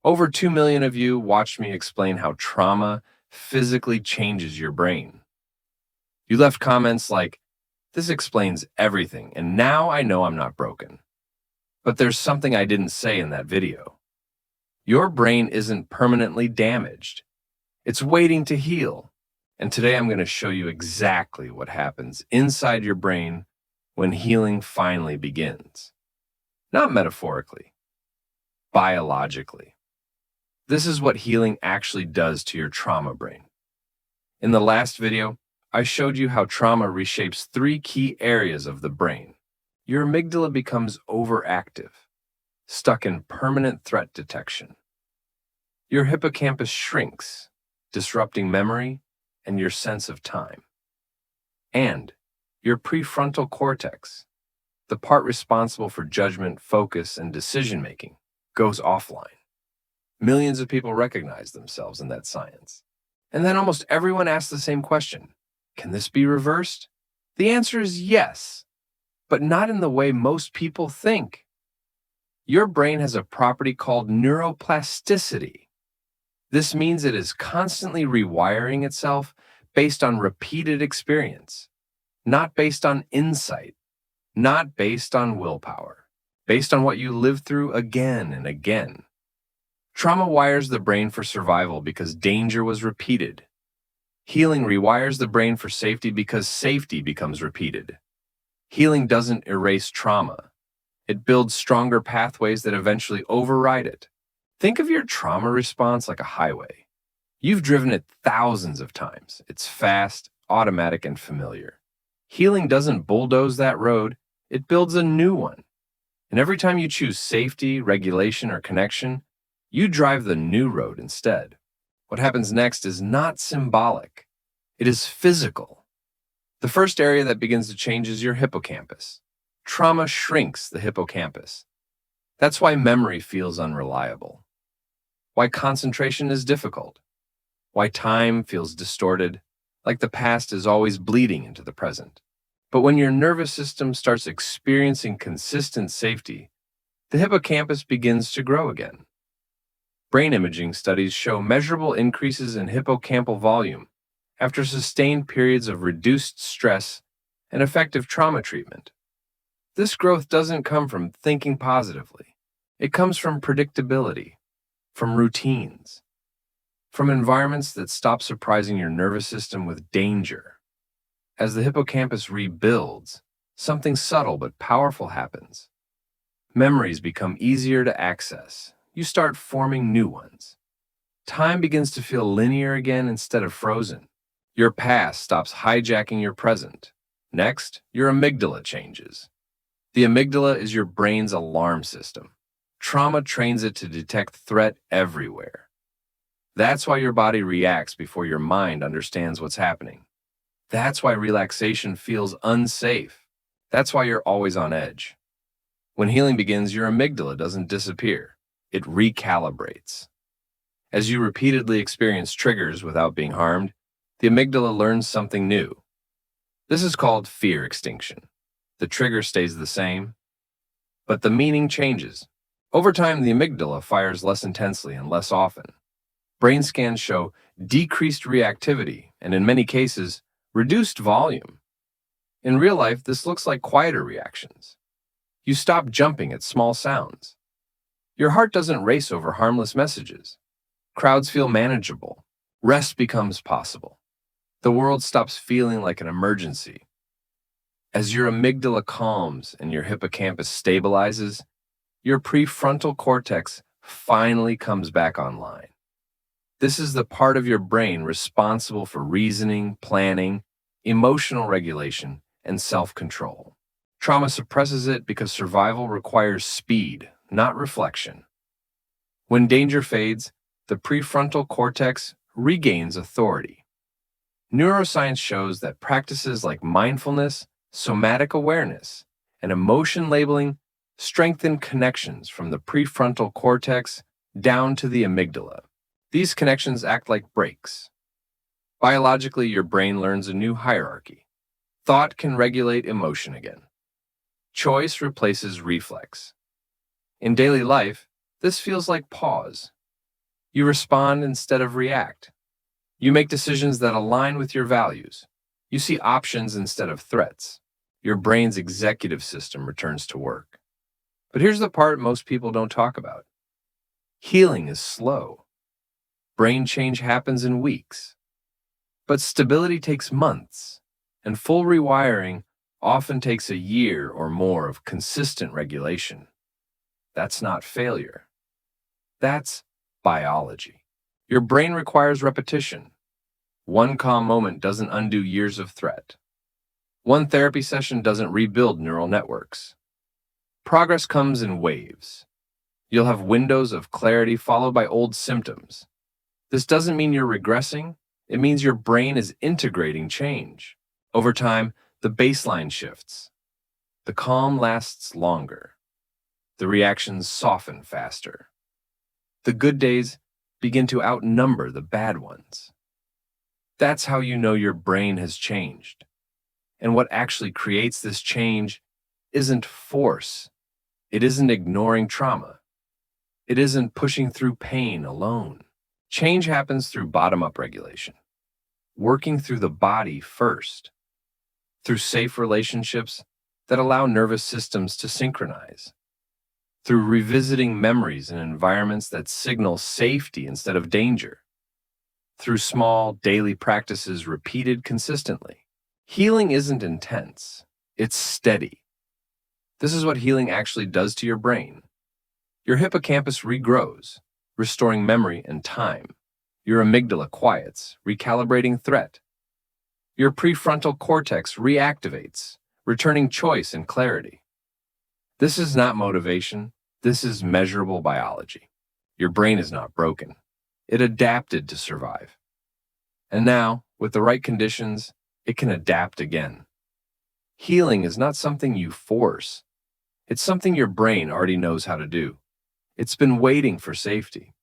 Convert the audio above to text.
Over 2 million of you watched me explain how trauma physically changes your brain. You left comments like, "This explains everything, and now I know I'm not broken." But there's something I didn't say in that video. Your brain isn't permanently damaged. It's waiting to heal. And today I'm going to show you exactly what happens inside your brain when healing finally begins. Not metaphorically, biologically. This is what healing actually does to your trauma brain. In the last video, I showed you how trauma reshapes 3 key areas of the brain. Your amygdala becomes overactive, stuck in permanent threat detection. Your hippocampus shrinks, disrupting memory and your sense of time. And your prefrontal cortex, the part responsible for judgment, focus, and decision-making, goes offline. Millions of people recognize themselves in that science. And then almost everyone asks the same question: can this be reversed? The answer is yes, but not in the way most people think. Your brain has a property called neuroplasticity. This means it is constantly rewiring itself based on repeated experience, not based on insight, not based on willpower, based on what you lived through again and again. Trauma wires the brain for survival because danger was repeated. Healing rewires the brain for safety because safety becomes repeated. Healing doesn't erase trauma. It builds stronger pathways that eventually override it. Think of your trauma response like a highway. You've driven it thousands of times. It's fast, automatic, and familiar. Healing doesn't bulldoze that road. It builds a new one. And every time you choose safety, regulation, or connection, you drive the new road instead. What happens next is not symbolic. It is physical. The first area that begins to change is your hippocampus. Trauma shrinks the hippocampus. That's why memory feels unreliable. Why concentration is difficult. Why time feels distorted, like the past is always bleeding into the present. But when your nervous system starts experiencing consistent safety, the hippocampus begins to grow again. Brain imaging studies show measurable increases in hippocampal volume after sustained periods of reduced stress and effective trauma treatment. This growth doesn't come from thinking positively. It comes from predictability, from routines, from environments that stop surprising your nervous system with danger. As the hippocampus rebuilds, something subtle but powerful happens. Memories become easier to access. You start forming new ones. Time begins to feel linear again instead of frozen. Your past stops hijacking your present. Next, your amygdala changes. The amygdala is your brain's alarm system. Trauma trains it to detect threat everywhere. That's why your body reacts before your mind understands what's happening. That's why relaxation feels unsafe. That's why you're always on edge. When healing begins, your amygdala doesn't disappear. It recalibrates. As you repeatedly experience triggers without being harmed, the amygdala learns something new. This is called fear extinction. The trigger stays the same, but the meaning changes. Over time, the amygdala fires less intensely and less often. Brain scans show decreased reactivity and, in many cases, reduced volume. In real life, this looks like quieter reactions. You stop jumping at small sounds. Your heart doesn't race over harmless messages. Crowds feel manageable. Rest becomes possible. The world stops feeling like an emergency. As your amygdala calms and your hippocampus stabilizes, your prefrontal cortex finally comes back online. This is the part of your brain responsible for reasoning, planning, emotional regulation, and self-control. Trauma suppresses it because survival requires speed, not reflection. When danger fades, the prefrontal cortex regains authority. Neuroscience shows that practices like mindfulness, somatic awareness, and emotion labeling strengthen connections from the prefrontal cortex down to the amygdala. These connections act like brakes. Biologically, your brain learns a new hierarchy. Thought can regulate emotion again. Choice replaces reflex. In daily life, this feels like pause. You respond instead of react. You make decisions that align with your values. You see options instead of threats. Your brain's executive system returns to work. But here's the part most people don't talk about. Healing is slow. Brain change happens in weeks. But stability takes months, and full rewiring often takes a year or more of consistent regulation. That's not failure. That's biology. Your brain requires repetition. One calm moment doesn't undo years of threat. One therapy session doesn't rebuild neural networks. Progress comes in waves. You'll have windows of clarity followed by old symptoms. This doesn't mean you're regressing. It means your brain is integrating change. Over time, the baseline shifts. The calm lasts longer. The reactions soften faster. The good days begin to outnumber the bad ones. That's how you know your brain has changed. And what actually creates this change isn't force. It isn't ignoring trauma. It isn't pushing through pain alone. Change happens through bottom-up regulation, working through the body first, through safe relationships that allow nervous systems to synchronize, through revisiting memories in environments that signal safety instead of danger, through small, daily practices repeated consistently. Healing isn't intense, it's steady. This is what healing actually does to your brain. Your hippocampus regrows, restoring memory and time. Your amygdala quiets, recalibrating threat. Your prefrontal cortex reactivates, returning choice and clarity. This is not motivation, this is measurable biology. Your brain is not broken. It adapted to survive. And now, with the right conditions, it can adapt again. Healing is not something you force. It's something your brain already knows how to do. It's been waiting for safety.